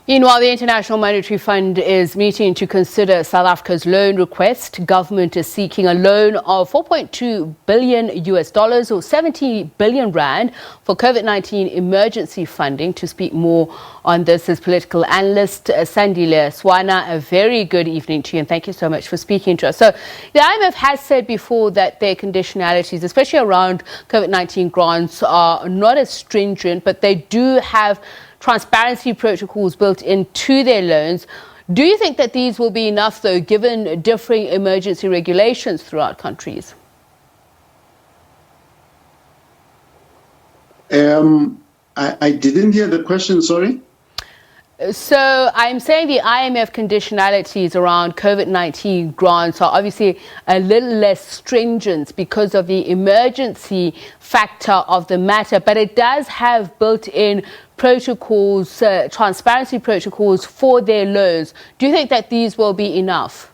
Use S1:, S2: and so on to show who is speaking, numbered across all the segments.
S1: Meanwhile, the International Monetary Fund is meeting to consider South Africa's loan request. Government is seeking a loan of $4.2 billion or 70 billion rand for COVID-19 emergency funding. To speak more on this is political analyst Sandile Swana. A very good evening to you and thank you so much for speaking to us. So the IMF has said before that their conditionalities, especially around COVID-19 grants, are not as stringent, but they do have transparency protocols built into their loans. Do you think that these will be enough, though, given differing emergency regulations throughout countries?
S2: I didn't hear the question, sorry.
S1: So I'm saying the IMF conditionalities around COVID-19 grants are obviously a little less stringent because of the emergency factor of the matter, but it does have built-in protocols, transparency protocols for their loans. Do you think that these will be enough?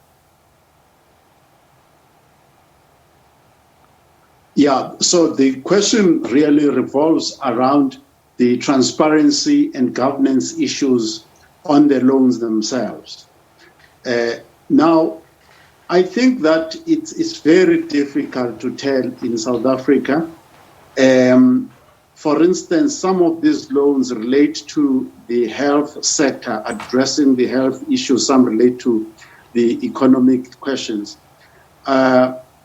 S2: Yeah, so the question really revolves around the transparency and governance issues on the loans themselves. Now, I think that it's very difficult to tell in South Africa. For instance, some of these loans relate to the health sector, addressing the health issues. Some relate to the economic questions.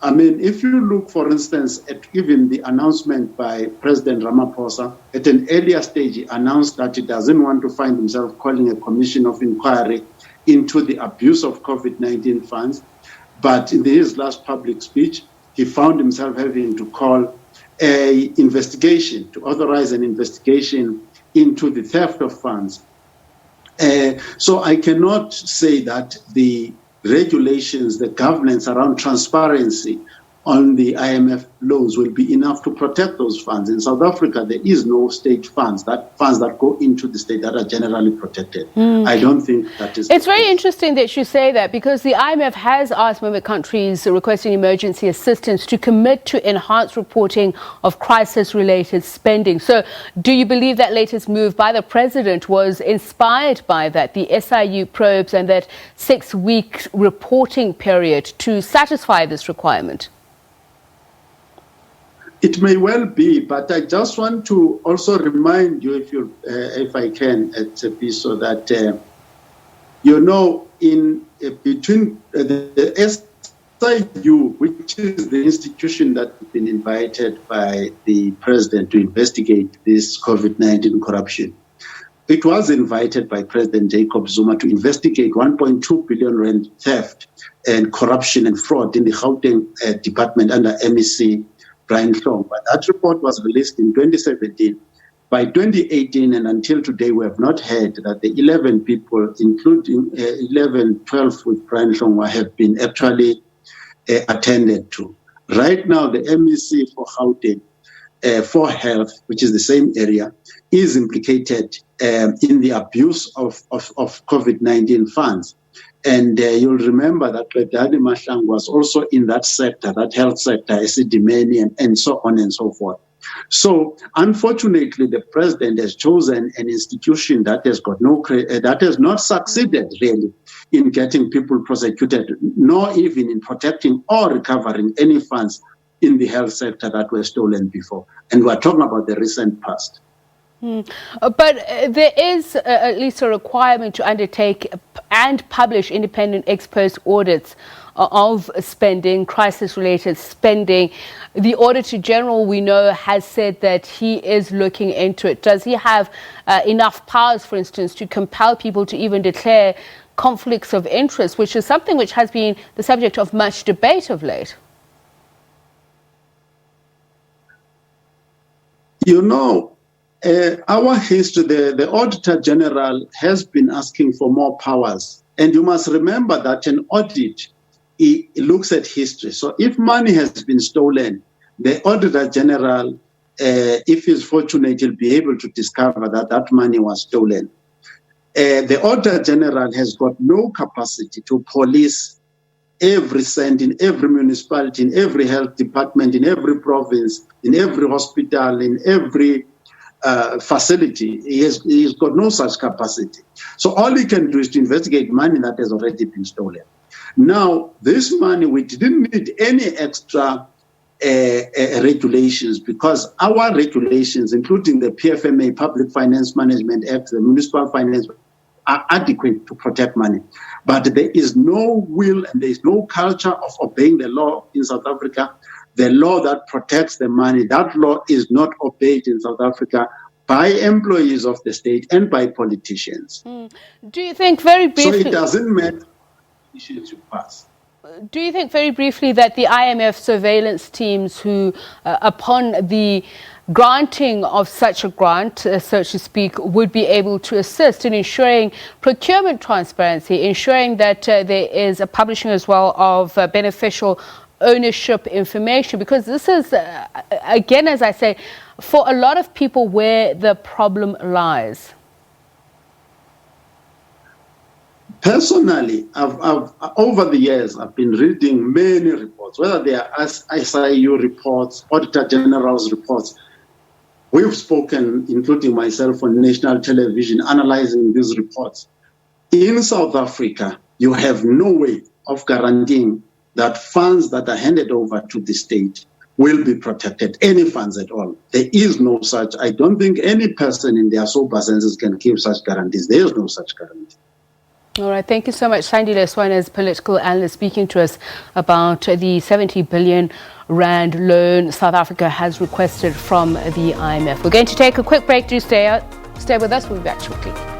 S2: I mean, if you look, for instance, at even the announcement by President Ramaphosa, at an earlier stage, he announced that he doesn't want to find himself calling a commission of inquiry into the abuse of COVID-19 funds. But in his last public speech, he found himself having to call an investigation, to authorize an investigation into the theft of funds. So I cannot say that the regulations, the governance around transparency on the IMF loans will be enough to protect those funds. In South Africa, there is no state funds that go into the state that are generally protected. I don't think that is.
S1: It's very interesting that you say that, because the IMF has asked member countries requesting emergency assistance to commit to enhanced reporting of crisis-related spending. So do you believe that latest move by the president was inspired by that, the SIU probes and that 6-week reporting period to satisfy this requirement?
S2: It may well be, but I just want to also remind you, if I can, so that in between the SIU, which is the institution that has been invited by the president to investigate this COVID-19 corruption, it was invited by President Jacob Zuma to investigate 1.2 billion rand theft and corruption and fraud in the Gauteng department under MEC Brian Hlong. But that report was released in 2017. By 2018 and until today, we have not heard that the 11 people, including 12 with Brian Hlong, have been actually attended to. Right now, the MEC for Gauteng, for health, which is the same area, is implicated in the abuse of COVID-19 funds. And you'll remember that Ledani Mahlang was also in that sector, that health sector, Esidimeni, and so on and so forth. So, unfortunately, the president has chosen an institution that has got that has not succeeded really in getting people prosecuted, nor even in protecting or recovering any funds in the health sector that were stolen before. And we're talking about the recent past.
S1: But there is at least a requirement to undertake and publish independent ex post audits of spending, crisis-related spending. The Auditor General, we know, has said that he is looking into it. Does he have enough powers, for instance, to compel people to even declare conflicts of interest, which is something which has been the subject of much debate of late?
S2: Our history, the Auditor General has been asking for more powers. And you must remember that an audit, it looks at history. So if money has been stolen, the Auditor General, if he's fortunate, he'll be able to discover that that money was stolen. The Auditor General has got no capacity to police every cent in every municipality, in every health department, in every province, in every hospital, in every facility. He's got no such capacity. So all he can do is to investigate money that has already been stolen. Now, this money, we didn't need any extra regulations, because our regulations, including the PFMA, Public Finance Management Act, the Municipal Finance, are adequate to protect money. But there is no will and there is no culture of obeying the law in South Africa. The law that protects the money, that law is not obeyed in South Africa by employees of the state and by politicians.
S1: Do you think, very briefly...
S2: So it doesn't matter issues you pass.
S1: Do you think, very briefly, that the IMF surveillance teams who, upon the granting of such a grant, so to speak, would be able to assist in ensuring procurement transparency, ensuring that there is a publishing as well of beneficial ownership information? Because this is, again, as I say, for a lot of people where the problem lies.
S2: Personally, I've over the years, I've been reading many reports, whether they are SIU reports, Auditor General's reports. We've spoken, including myself, on national television, analyzing these reports. In South Africa, you have no way of guaranteeing that funds that are handed over to the state will be protected, any funds at all. There is no such. I don't think any person in their sober senses can give such guarantees. There is no such guarantee.
S1: All right, thank you so much. Sandile Swana is political analyst speaking to us about the 70 billion rand loan South Africa has requested from the IMF. We're going to take a quick break. Do stay with us. We'll be back shortly.